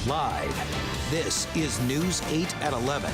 Live, this is News 8 at 11.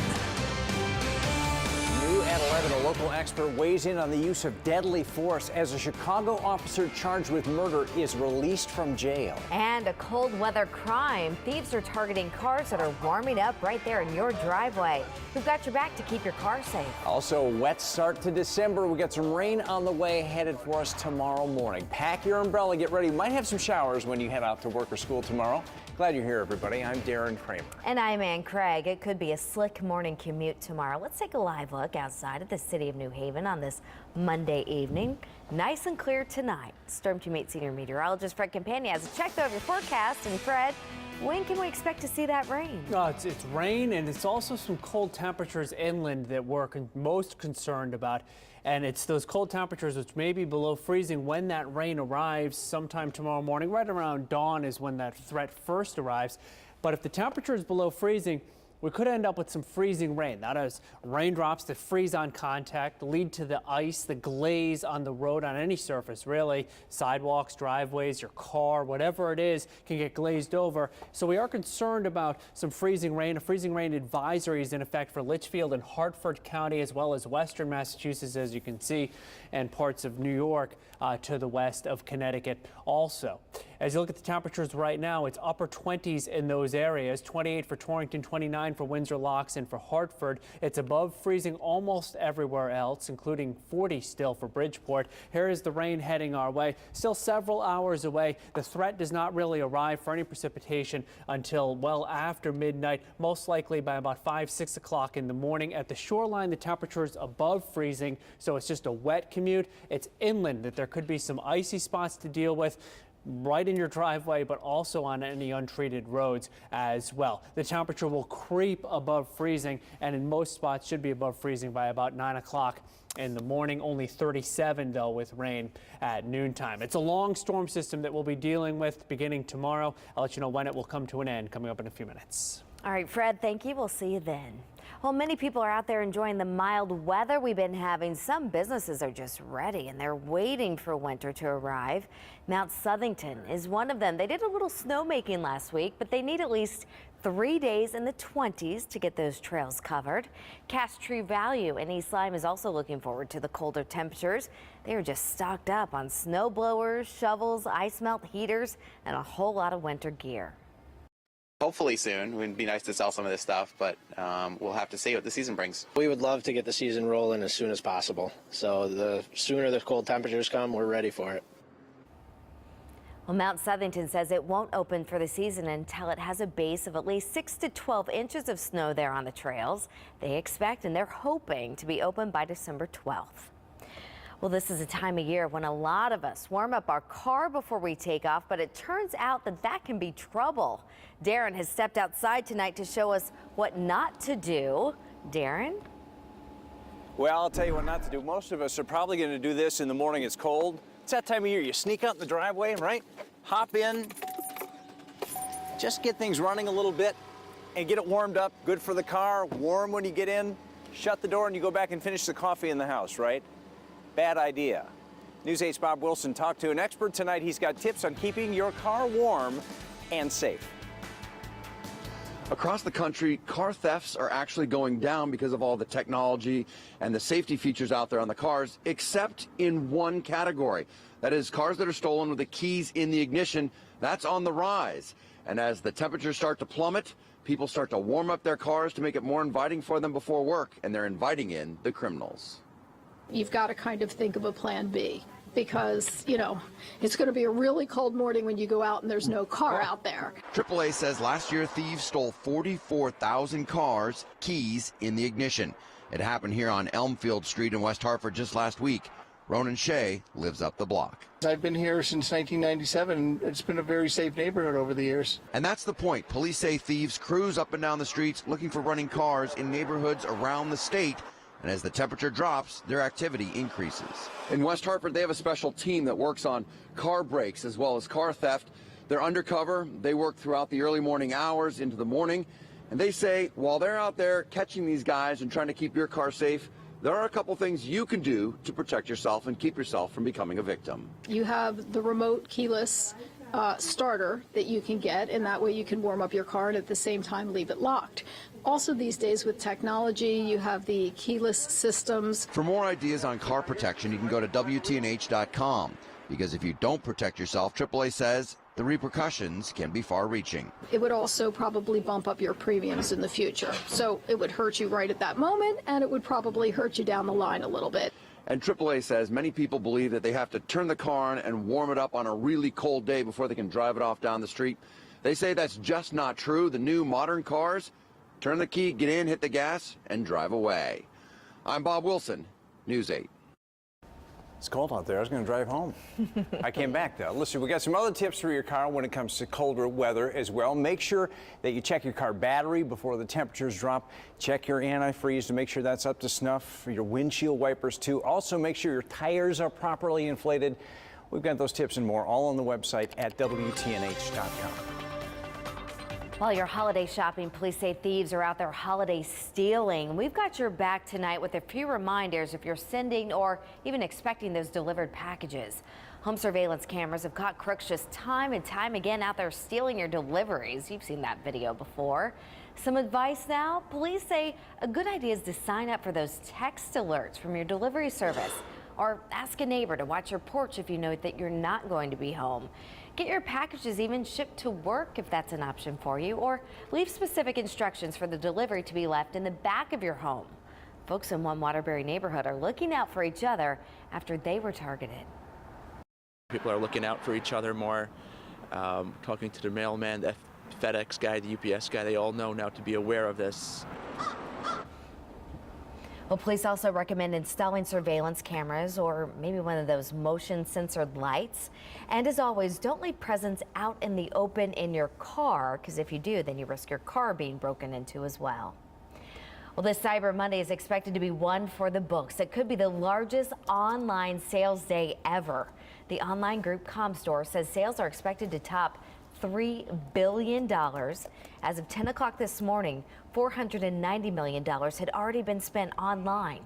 New at 11, a local expert weighs in on the use of deadly force as a Chicago officer charged with murder is released from jail. And a cold weather crime. Thieves are targeting cars that are warming up right there in your driveway. We've got your back to keep your car safe. Also, a wet start to December. We got some rain on the way headed for us tomorrow morning. Pack your umbrella, get ready. You might have some showers when you head out to work or school tomorrow. Glad you're here, everybody. I'm Darren Kramer. And I'm Ann Craig. It could be a slick morning commute tomorrow. Let's take a live look outside of the city of New Haven on this Monday evening. Nice and clear tonight. Storm Team 8 senior meteorologist Fred Campagna has a check of your forecast. And Fred, when can we expect to see that rain? It's rain, and it's also some cold temperatures inland that we're most concerned about. And it's those cold temperatures which may be below freezing when that rain arrives sometime tomorrow morning. Right around dawn is when that threat first arrives. But if the temperature is below freezing, we could end up with some freezing rain. That is raindrops that freeze on contact, lead to the ice, the glaze on the road, on any surface, really. Sidewalks, driveways, your car, whatever it is, can get glazed over. So we are concerned about some freezing rain. A freezing rain advisory is in effect for Litchfield and Hartford County, as well as western Massachusetts, as you can see, and parts of New York to the west of Connecticut also. As you look at the temperatures right now, it's upper 20s in those areas, 28 for Torrington, 29 for Windsor Locks, and for Hartford. It's above freezing almost everywhere else, including 40 still for Bridgeport. Here is the rain heading our way. Still several hours away. The threat does not really arrive for any precipitation until well after midnight, most likely by about 5, 6 o'clock in the morning. At the shoreline, the temperature is above freezing, so it's just a wet commute. It's inland that there could be some icy spots to deal with, right in your driveway, but also on any untreated roads as well. The temperature will creep above freezing, and in most spots should be above freezing by about 9 o'clock in the morning. Only 37 though with rain at noontime. It's a long storm system that we'll be dealing with beginning tomorrow. I'll let you know when it will come to an end coming up in a few minutes. All right, Fred, thank you. We'll see you then. Well, many people are out there enjoying the mild weather we've been having. Some businesses are just ready and they're waiting for winter to arrive. Mount Southington is one of them. They did a little snowmaking last week, but they need at least 3 days in the 20s to get those trails covered. Cass Tree Valley in East Lyme is also looking forward to the colder temperatures. They are just stocked up on snow blowers, shovels, ice melt heaters, and a whole lot of winter gear. Hopefully soon. It would be nice to sell some of this stuff, but we'll have to see what the season brings. We would love to get the season rolling as soon as possible. So the sooner the cold temperatures come, we're ready for it. Well, Mount Southington says it won't open for the season until it has a base of at least 6 to 12 inches of snow there on the trails. They expect and they're hoping to be open by December 12th. Well, this is a time of year when a lot of us warm up our car before we take off, but it turns out that can be trouble. Darren has stepped outside tonight to show us what not to do. Darren? Well, I'll tell you what not to do. Most of us are probably going to do this in the morning. It's cold. It's that time of year. You sneak out in the driveway, right? Hop in. Just get things running a little bit and get it warmed up. Good for the car. Warm when you get in. Shut the door and you go back and finish the coffee in the house, right? Bad idea. News 8's Bob Wilson talked to an expert tonight. He's got tips on keeping your car warm and safe. Across the country, car thefts are actually going down because of all the technology and the safety features out there on the cars, except in one category. That is cars that are stolen with the keys in the ignition. That's on the rise. And as the temperatures start to plummet, people start to warm up their cars to make it more inviting for them before work, and they're inviting in the criminals. You've got to kind of think of a plan B because, you know, it's going to be a really cold morning when you go out and there's no car out there. AAA says last year thieves stole 44,000 cars, keys in the ignition. It happened here on Elmfield Street in West Hartford just last week. Ronan Shea lives up the block. I've been here since 1997, and it's been a very safe neighborhood over the years. And that's the point. Police say thieves cruise up and down the streets looking for running cars in neighborhoods around the state. And as the temperature drops, their activity increases. In West Hartford, they have a special team that works on car breaks as well as car theft. They're undercover. They work throughout the early morning hours into the morning. And they say while they're out there catching these guys and trying to keep your car safe, there are a couple things you can do to protect yourself and keep yourself from becoming a victim. You have the remote keyless starter that you can get, and that way you can warm up your car and at the same time leave it locked. Also these days with technology, you have the keyless systems. For more ideas on car protection, you can go to WTNH.com, because if you don't protect yourself, AAA says the repercussions can be far-reaching. It would also probably bump up your premiums in the future. So it would hurt you right at that moment, and it would probably hurt you down the line a little bit. And AAA says many people believe that they have to turn the car on and warm it up on a really cold day before they can drive it off down the street. They say that's just not true. The new modern cars, turn the key, get in, hit the gas, and drive away. I'm Bob Wilson, News 8. It's cold out there. I was going to drive home. I came back, though. Listen, we got some other tips for your car when it comes to colder weather as well. Make sure that you check your car battery before the temperatures drop. Check your antifreeze to make sure that's up to snuff. Your windshield wipers, too. Also, make sure your tires are properly inflated. We've got those tips and more all on the website at WTNH.com. While you're holiday shopping, police say thieves are out there holiday stealing. We've got your back tonight with a few reminders if you're sending or even expecting those delivered packages. Home surveillance cameras have caught crooks just time and time again out there stealing your deliveries. You've seen that video before. Some advice now. Police say a good idea is to sign up for those text alerts from your delivery service, or ask a neighbor to watch your porch if you know that you're not going to be home. Get your packages even shipped to work if that's an option for you, or leave specific instructions for the delivery to be left in the back of your home. Folks in one Waterbury neighborhood are looking out for each other after they were targeted. People are looking out for each other more, talking to the mailman, the FedEx guy, the UPS guy. They all know now to be aware of this. Well, police also recommend installing surveillance cameras or maybe one of those motion censored lights. And as always, don't leave presents out in the open in your car, because if you do, then you risk your car being broken into as well. Well, this Cyber Monday is expected to be one for the books. It could be the largest online sales day ever. The online group Comstore says sales are expected to top $3 billion. As of 10 o'clock this morning, $490 million had already been spent online.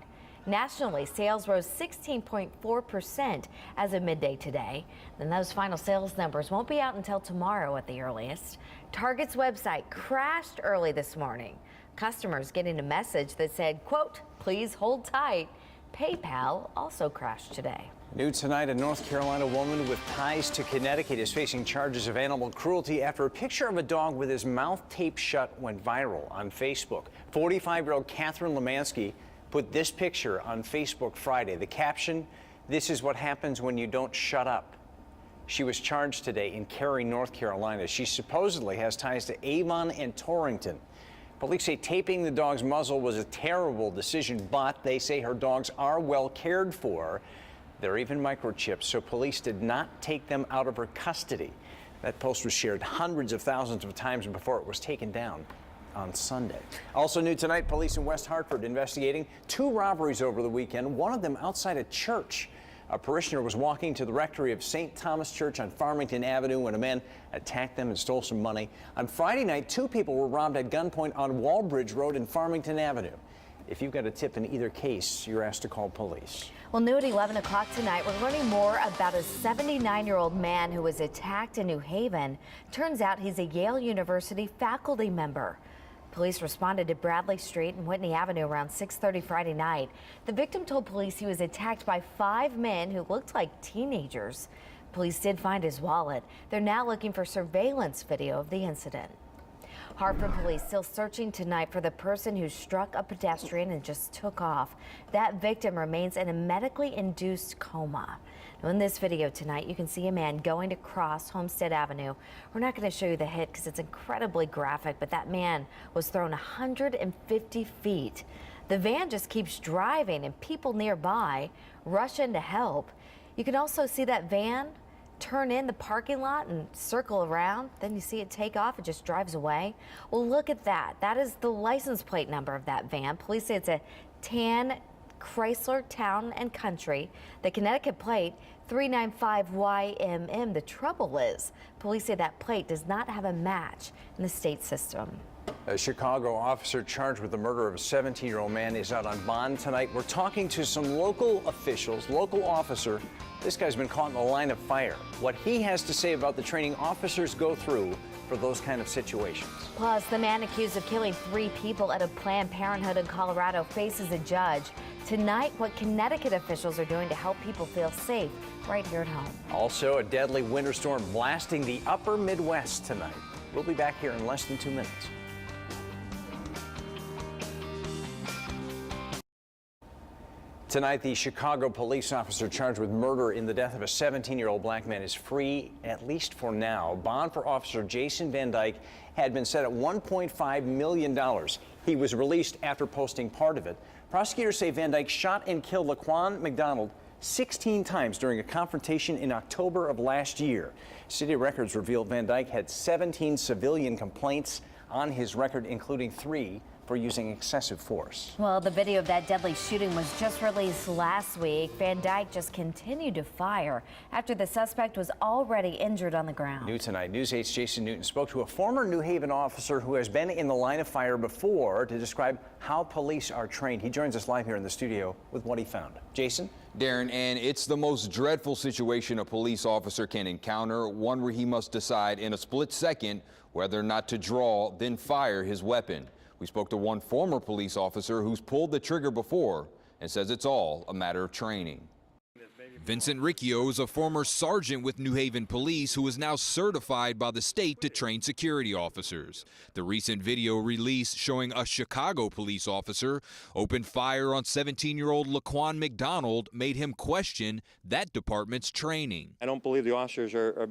Nationally, sales rose 16.4% as of midday today. Then those final sales numbers won't be out until tomorrow at the earliest. Target's website crashed early this morning. Customers getting a message that said, quote, "Please hold tight." PayPal also crashed today. New tonight, a North Carolina woman with ties to Connecticut is facing charges of animal cruelty after a picture of a dog with his mouth taped shut went viral on Facebook. 45-year-old Catherine Lemansky put this picture on Facebook Friday. The caption, "This is what happens when you don't shut up." She was charged today in Cary, North Carolina. She supposedly has ties to Avon and Torrington. Police say taping the dog's muzzle was a terrible decision, but they say her dogs are well cared for. There are even microchips, so police did not take them out of her custody. That post was shared hundreds of thousands of times before it was taken down on Sunday. Also new tonight, police in West Hartford investigating 2 robberies over the weekend, one of them outside a church. A parishioner was walking to the rectory of St. Thomas Church on Farmington Avenue when a man attacked them and stole some money. On Friday night, 2 people were robbed at gunpoint on Walbridge Road in Farmington Avenue. If you've got a tip in either case, you're asked to call police. Well, new at 11 o'clock tonight, we're learning more about a 79-year-old man who was attacked in New Haven. Turns out he's a Yale University faculty member. Police responded to Bradley Street and Whitney Avenue around 6:30 Friday night. The victim told police he was attacked by 5 men who looked like teenagers. Police did find his wallet. They're now looking for surveillance video of the incident. Hartford police still searching tonight for the person who struck a pedestrian and just took off. That victim remains in a medically induced coma. Now in this video tonight, you can see a man going to cross Homestead Avenue. We're not going to show you the hit because it's incredibly graphic, but that man was thrown 150 feet. The van just keeps driving and people nearby rush in to help. You can also see that van turn in the parking lot and circle around. Then you see it take off. It just drives away. Well, look at that. That is the license plate number of that van. Police say it's a tan Chrysler Town and Country. The Connecticut plate 395YMM. The trouble is, police say that plate does not have a match in the state system. A Chicago officer charged with the murder of a 17-year-old man is out on bond tonight. We're talking to some local officials, local officer. This guy's been caught in the line of fire. What he has to say about the training officers go through for those kind of situations. Plus, the man accused of killing 3 people at a Planned Parenthood in Colorado faces a judge. Tonight, what Connecticut officials are doing to help people feel safe right here at home. Also, a deadly winter storm blasting the upper Midwest tonight. We'll be back here in less than 2 minutes. Tonight, the Chicago police officer charged with murder in the death of a 17-year-old black man is free, at least for now. Bond for Officer Jason Van Dyke had been set at $1.5 million. He was released after posting part of it. Prosecutors say Van Dyke shot and killed Laquan McDonald 16 times during a confrontation in October of last year. City records reveal Van Dyke had 17 civilian complaints on his record, including 3 for using excessive force. Well, the video of that deadly shooting was just released last week. Van Dyke just continued to fire after the suspect was already injured on the ground. New tonight, News 8's Jason Newton spoke to a former New Haven officer who has been in the line of fire before to describe how police are trained. He joins us live here in the studio with what he found. Jason? Darren, and it's the most dreadful situation a police officer can encounter, one where he must decide in a split second whether or not to draw, then fire his weapon. We spoke to one former police officer who's pulled the trigger before and says it's all a matter of training. Vincent Riccio is a former sergeant with New Haven Police who is now certified by the state to train security officers. The recent video release showing a Chicago police officer open fire on 17-year-old Laquan McDonald made him question that department's training. I don't believe the officers are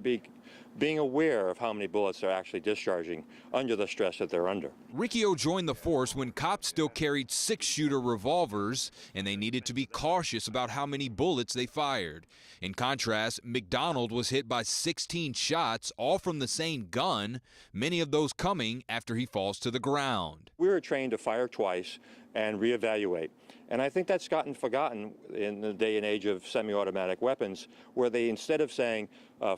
being aware of how many bullets they're actually discharging under the stress that they're under. Riccio joined the force when cops still carried 6-shooter revolvers, and they needed to be cautious about how many bullets they fired. In contrast, McDonald was hit by 16 shots, all from the same gun, many of those coming after he falls to the ground. We were trained to fire twice and reevaluate. And I think that's gotten forgotten in the day and age of semi-automatic weapons, where they, instead of saying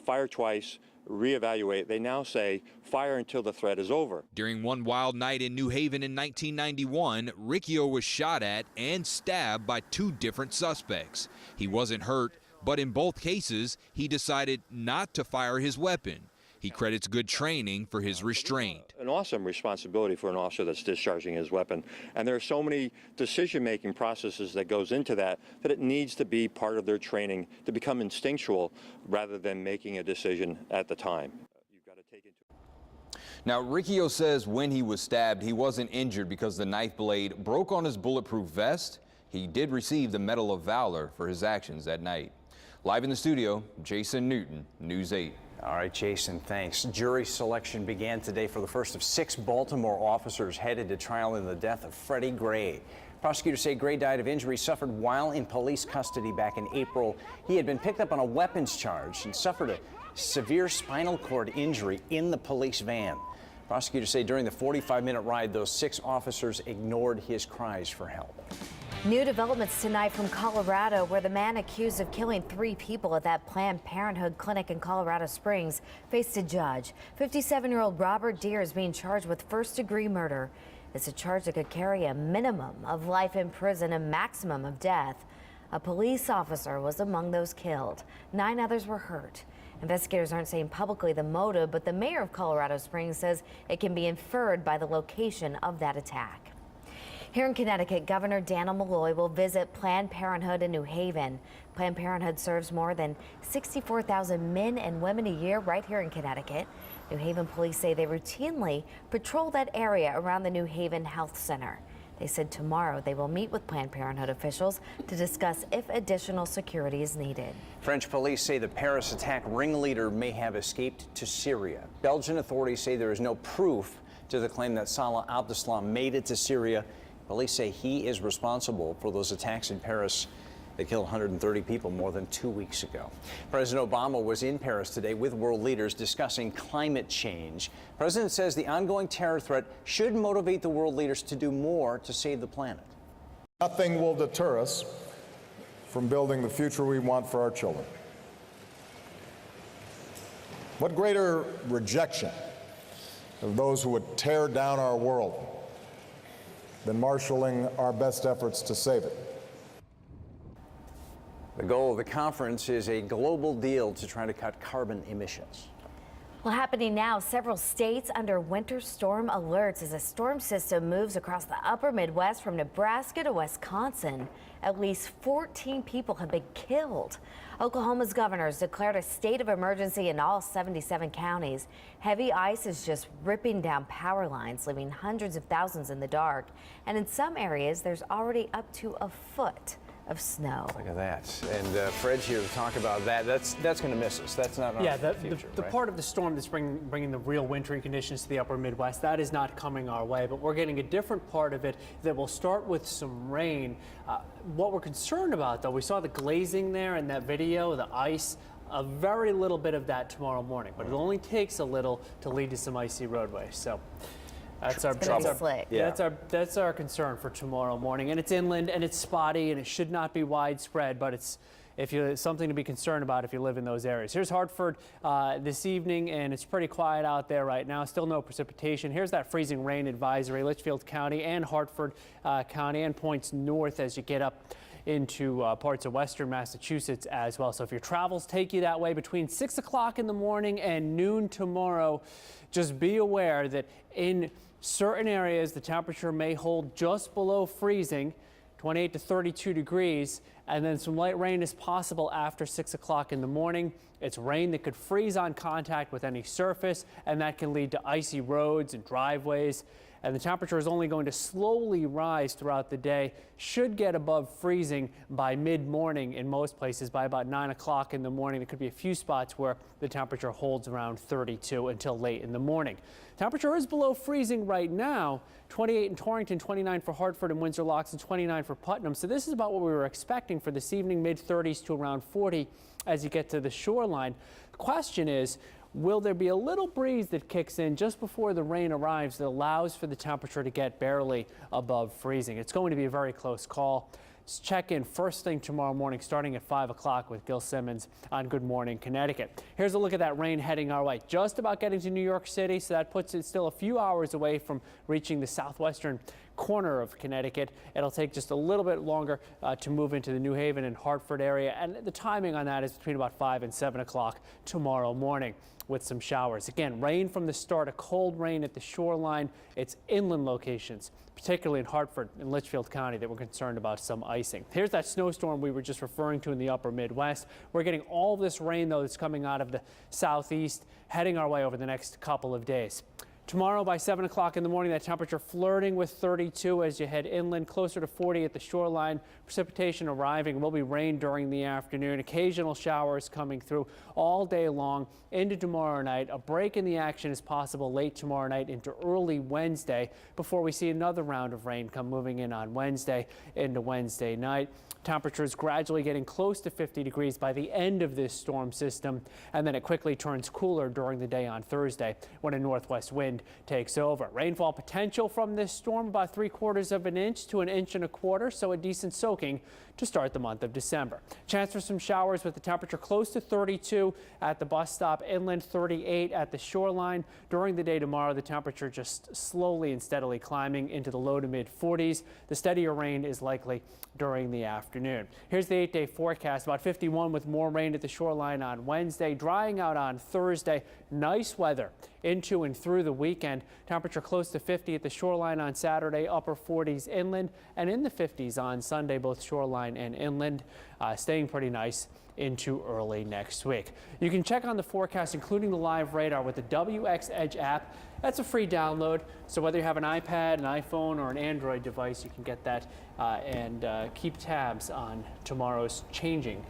fire twice, reevaluate, they now say fire until the threat is over. During one wild night in New Haven in 1991, Riccio was shot at and stabbed by 2 different suspects. He wasn't hurt, but in both cases, he decided not to fire his weapon. He credits good training for his restraint. An awesome responsibility for an officer that's discharging his weapon. And there are so many decision-making processes that goes into that it needs to be part of their training to become instinctual rather than making a decision at the time. You've got to take into... Now, Riccio says when he was stabbed, he wasn't injured because the knife blade broke on his bulletproof vest. He did receive the Medal of Valor for his actions that night. Live in the studio, Jason Newton, News 8. All right, Jason, thanks. Jury selection began today for the first of 6 Baltimore officers headed to trial in the death of Freddie Gray. Prosecutors say Gray died of injuries suffered while in police custody back in April. He had been picked up on a weapons charge and suffered a severe spinal cord injury in the police van. Prosecutors say during the 45-minute ride, those 6 officers ignored his cries for help. New developments tonight from Colorado, where the man accused of killing 3 people at that Planned Parenthood clinic in Colorado Springs faced a judge. 57-year-old Robert Deere is being charged with first-degree murder. It's a charge that could carry a minimum of life in prison and maximum of death. A police officer was among those killed. 9 others were hurt. Investigators aren't saying publicly the motive, but the mayor of Colorado Springs says it can be inferred by the location of that attack. Here in Connecticut, Governor Dannel Malloy will visit Planned Parenthood in New Haven. Planned Parenthood serves more than 64,000 men and women a year right here in Connecticut. New Haven police say they routinely patrol that area around the New Haven Health Center. They said tomorrow they will meet with Planned Parenthood officials to discuss if additional security is needed. French police say the Paris attack ringleader may have escaped to Syria. Belgian authorities say there is no proof to the claim that Salah Abdeslam made it to Syria. Police say he is responsible for those attacks in Paris that killed 130 people more than 2 weeks ago. President Obama was in Paris today with world leaders discussing climate change. The president says the ongoing terror threat should motivate the world leaders to do more to save the planet. Nothing will deter us from building the future we want for our children. What greater rejection of those who would tear down our world than marshaling our best efforts to save it? The goal of the conference is a global deal to try to cut carbon emissions. Well, happening now, several states under winter storm alerts as a storm system moves across the upper Midwest from Nebraska to Wisconsin. At least 14 people have been killed. Oklahoma's governors declared a state of emergency in all 77 counties. Heavy ice is just ripping down power lines, leaving hundreds of thousands in the dark. And in some areas, there's already up to a foot of snow. Look at that. And Fred's here to talk about that. That's going to miss us. That's not our future, the right? part of the storm that's bringing the real wintry conditions to the upper Midwest, that is not coming our way, but we're getting a different part of it that will start with some rain. What we're concerned about, though, we saw the glazing there in that video, the ice, a very little bit of that tomorrow morning, but it only takes a little to lead to some icy roadways. So that's that's our concern for tomorrow morning, and it's inland and it's spotty and it should not be widespread, but it's something to be concerned about if you live in those areas. Here's Hartford this evening, and it's pretty quiet out there right now. Still no precipitation. Here's that freezing rain advisory, Litchfield County and Hartford County, and points north as you get up into parts of western Massachusetts as well. So if your travels take you that way between 6 o'clock in the morning and noon tomorrow, just be aware that in certain areas the temperature may hold just below freezing, 28 to 32 degrees, and then some light rain is possible after 6 o'clock in the morning. It's rain that could freeze on contact with any surface, and that can lead to icy roads and driveways. And the temperature is only going to slowly rise throughout the day, should get above freezing by mid-morning in most places. By about 9 o'clock in the morning, there could be a few spots where the temperature holds around 32 until late in the morning. Temperature is below freezing right now, 28 in Torrington, 29 for Hartford and Windsor Locks, and 29 for Putnam. So this is about what we were expecting for this evening, mid-30s to around 40 as you get to the shoreline. The question is, will there be a little breeze that kicks in just before the rain arrives that allows for the temperature to get barely above freezing? It's going to be a very close call. Let's check in first thing tomorrow morning, starting at 5 o'clock with Gil Simmons on Good Morning Connecticut. Here's a look at that rain heading our way, just about getting to New York City, so that puts it still a few hours away from reaching the southwestern corner of Connecticut. It'll take just a little bit longer to move into the New Haven and Hartford area, and the timing on that is between about 5 and 7 o'clock tomorrow morning with some showers. Again, rain from the start, a cold rain at the shoreline. It's inland locations, particularly in Hartford and Litchfield County, that we're concerned about some icing. Here's that snowstorm we were just referring to in the upper Midwest. We're getting all of this rain, though, that's coming out of the southeast, heading our way over the next couple of days. Tomorrow by 7 o'clock in the morning, that temperature flirting with 32 as you head inland, closer to 40 at the shoreline. Precipitation arriving. Will be rain during the afternoon. Occasional showers coming through all day long into tomorrow night. A break in the action is possible late tomorrow night into early Wednesday before we see another round of rain come moving in on Wednesday into Wednesday night. Temperatures gradually getting close to 50 degrees by the end of this storm system, and then it quickly turns cooler during the day on Thursday when a northwest wind takes over. Rainfall potential from this storm about 3/4 of an inch to 1.25 inches, so a decent soaking to start the month of December. Chance for some showers with the temperature close to 32 at the bus stop inland, 38 at the shoreline. During the day tomorrow, the temperature just slowly and steadily climbing into the low to mid 40s. The steadier rain is likely during the afternoon. Here's the 8-day forecast. About 51 with more rain at the shoreline on Wednesday, drying out on Thursday. Nice weather into and through the weekend. Temperature close to 50 at the shoreline on Saturday, upper 40s inland, and in the 50s on Sunday, both shoreline and inland, staying pretty nice into early next week. You can check on the forecast, including the live radar, with the WX Edge app. That's a free download, so whether you have an iPad, an iPhone, or an Android device, you can get that and keep tabs on tomorrow's changing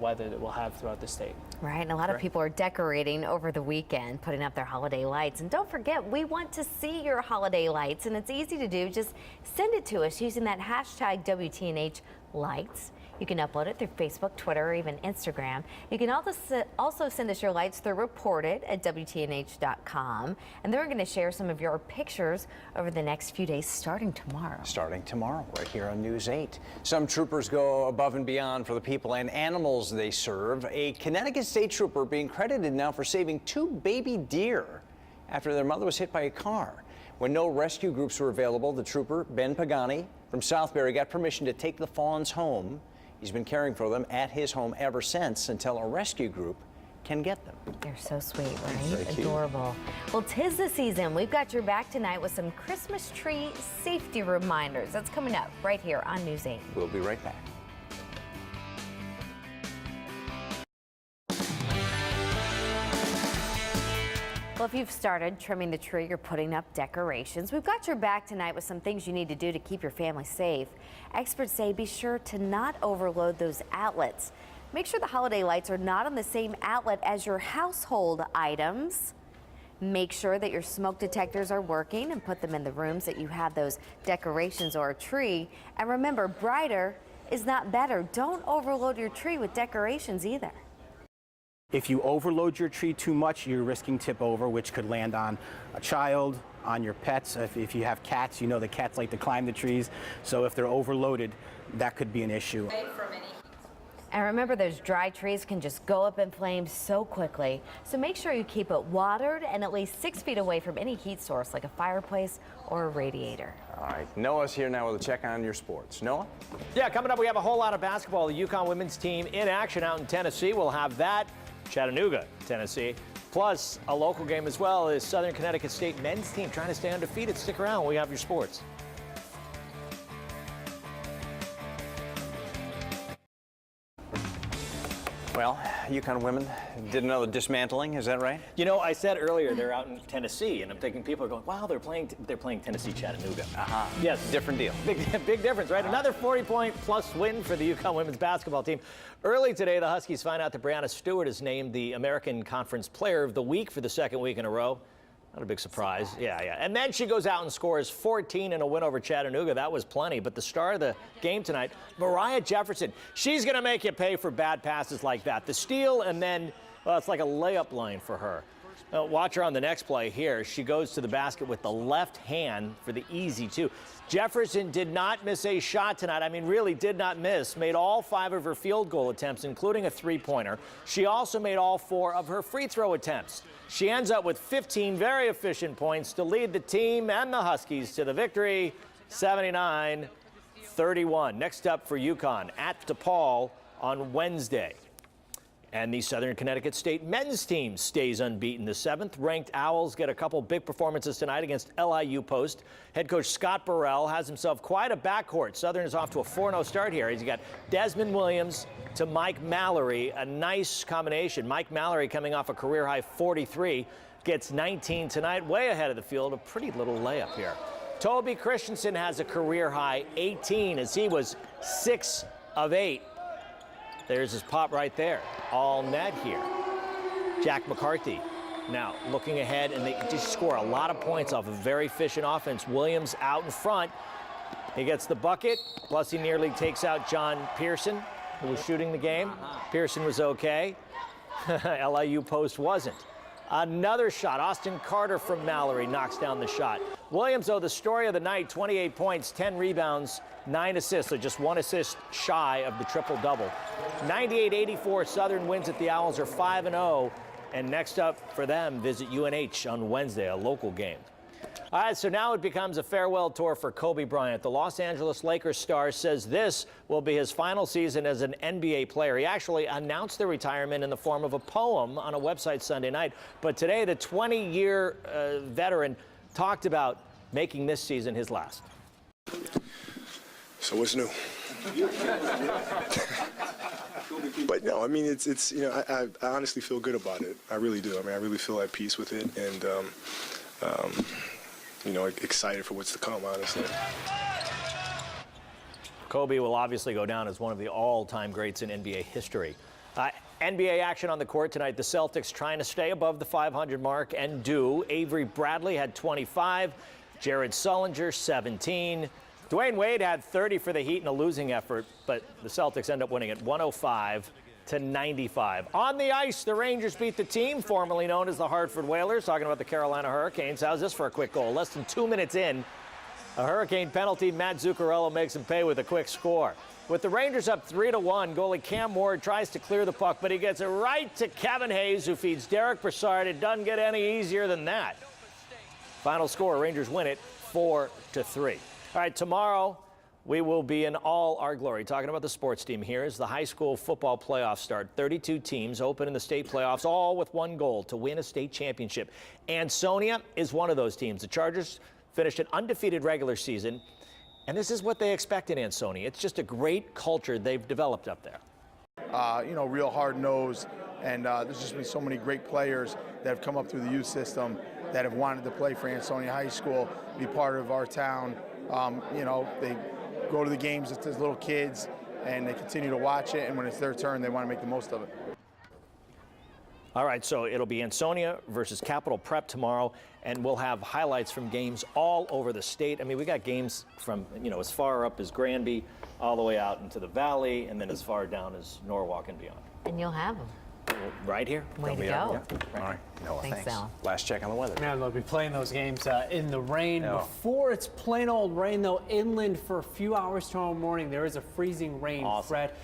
weather that we'll have throughout the state. Right, and a lot of people are decorating over the weekend, putting up their holiday lights. And don't forget, we want to see your holiday lights, and it's easy to do. Just send it to us using that hashtag WTNH lights. You can upload it through Facebook, Twitter, or even Instagram. You can also send us your lights through reported@WTNH.com. And they're going to share some of your pictures over the next few days, starting tomorrow. Starting tomorrow, right here on News 8. Some troopers go above and beyond for the people and animals they serve. A Connecticut state trooper being credited now for saving 2 baby deer after their mother was hit by a car. When no rescue groups were available, the trooper, Ben Pagani from Southbury, got permission to take the fawns home. He's been caring for them at his home ever since until a rescue group can get them. They're so sweet, right? Very cute. Adorable. Well, 'tis the season. We've got your back tonight with some Christmas tree safety reminders. That's coming up right here on News 8. We'll be right back. Well, if you've started trimming the tree or putting up decorations, we've got your back tonight with some things you need to do to keep your family safe. Experts say be sure to not overload those outlets. Make sure the holiday lights are not on the same outlet as your household items. Make sure that your smoke detectors are working and put them in the rooms that you have those decorations or a tree. And remember, brighter is not better. Don't overload your tree with decorations either. If you overload your tree too much, you're risking tip over, which could land on a child, on your pets. If you have cats, you know the cats like to climb the trees. So if they're overloaded, that could be an issue. And remember, those dry trees can just go up in flames so quickly. So make sure you keep it watered and at least 6 feet away from any heat source like a fireplace or a radiator. All right, Noah's here now with a check on your sports. Noah? Yeah, coming up, we have a whole lot of basketball. The UConn women's team in action out in Tennessee. We'll have that. Chattanooga, Tennessee. Plus, a local game as well is Southern Connecticut State men's team trying to stay undefeated. Stick around. We have your sports. Well, UConn women did another dismantling, is that right? You know, I said earlier they're out in Tennessee, and I'm thinking people are going, wow, they're playing Tennessee Chattanooga. Yes. Different deal. Big difference, right? Another 40-point-plus win for the UConn women's basketball team. Early today, the Huskies find out that Brianna Stewart is named the American Conference Player of the Week for the second week in a row. Not a big surprise. Yeah. And then she goes out and scores 14 in a win over Chattanooga. That was plenty. But the star of the game tonight, Mariah Jefferson, she's going to make you pay for bad passes like that. The steal and then, well, it's like a layup line for her. Watch her on the next play here. She goes to the basket with the left hand for the easy two. Jefferson did not miss a shot tonight. I mean, really did not miss. Made all 5 of her field goal attempts, including a three-pointer. She also made all 4 of her free throw attempts. She ends up with 15 very efficient points to lead the team and the Huskies to the victory, 79-31. Next up for UConn at DePaul on Wednesday. And the Southern Connecticut State men's team stays unbeaten. The 7th-ranked Owls get a couple big performances tonight against LIU Post. Head coach Scott Burrell has himself quite a backcourt. Southern is off to a 4-0 start here. He's got Desmond Williams to Mike Mallory, a nice combination. Mike Mallory coming off a career-high 43, gets 19 tonight, way ahead of the field. A pretty little layup here. Toby Christensen has a career-high 18 as he was 6 of 8. There's his pop right there. All net here. Jack McCarthy now looking ahead, and they just score a lot of points off a very efficient offense. Williams out in front. He gets the bucket, plus he nearly takes out John Pearson, who was shooting the game. Pearson was okay. LIU Post wasn't. Another shot. Austin Carter from Mallory knocks down the shot. Williams, though, the story of the night, 28 points, 10 rebounds, 9 assists, so just 1 assist shy of the triple-double. 98-84, Southern wins it. The Owls are 5-0, and next up for them, visit UNH on Wednesday, a local game. All right, so now it becomes a farewell tour for Kobe Bryant. The Los Angeles Lakers star says this will be his final season as an NBA player. He actually announced the retirement in the form of a poem on a website Sunday night. But today, the 20-year veteran talked about making this season his last. So what's new? But no, I mean, it's you know, I honestly feel good about it. I really do. I mean, I really feel at peace with it, and you know, excited for what's to come, honestly. Kobe will obviously go down as one of the all-time greats in NBA history. NBA action on the court tonight. The Celtics trying to stay above the 500 mark and do. Avery Bradley had 25. Jared Sullinger, 17. Dwayne Wade had 30 for the Heat in a losing effort, but the Celtics end up winning it 105-95. On the ice, the Rangers beat the team formerly known as the Hartford Whalers. Talking about the Carolina Hurricanes. How's this for a quick goal? Less than 2 minutes in, a Hurricane penalty. Matt Zuccarello makes him pay with a quick score. With the Rangers up 3-1, goalie Cam Ward tries to clear the puck, but he gets it right to Kevin Hayes, who feeds Derek Brassard. It doesn't get any easier than that. Final score, Rangers win it 4-3. All right, tomorrow we will be in all our glory. Talking about the sports team here as the high school football playoffs start. 32 teams open in the state playoffs, all with one goal, to win a state championship. Ansonia is one of those teams. The Chargers finished an undefeated regular season, and this is what they expect in Ansonia. It's just a great culture they've developed up there. Real hard-nosed, and there's just been so many great players that have come up through the youth system that have wanted to play for Ansonia High School, be part of our town. They go to the games as little kids, and they continue to watch it, and when it's their turn, they want to make the most of it. All right, so it'll be Ansonia versus Capital Prep tomorrow, and we'll have highlights from games all over the state. I mean, we got games from, as far up as Granby, all the way out into the valley, and then as far down as Norwalk and beyond. And you'll have them. Right here. Way to go. Yeah. All right. Noah, Thanks, Al. Last check on the weather. Man, they'll be playing those games in the rain. Yeah. Before it's plain old rain, though, inland for a few hours tomorrow morning, there is a freezing rain threat.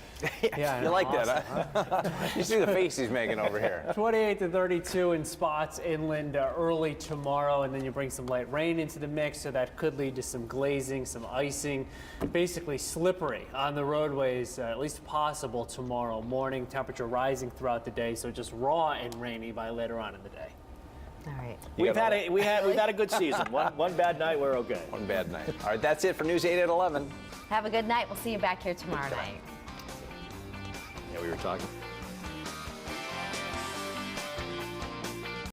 Yeah, You like awesome, that, huh? You see the face he's making over here. 28 to 32 in spots inland early tomorrow, and then you bring some light rain into the mix, so that could lead to some glazing, some icing, basically slippery on the roadways, at least possible tomorrow morning. Temperature rising throughout the day, so just raw and rainy by later on in the day. All right. We've had a good season. One bad night, we're okay. One bad night. All right, that's it for News 8 at 11. Have a good night. We'll see you back here tomorrow night. Yeah, we were talking.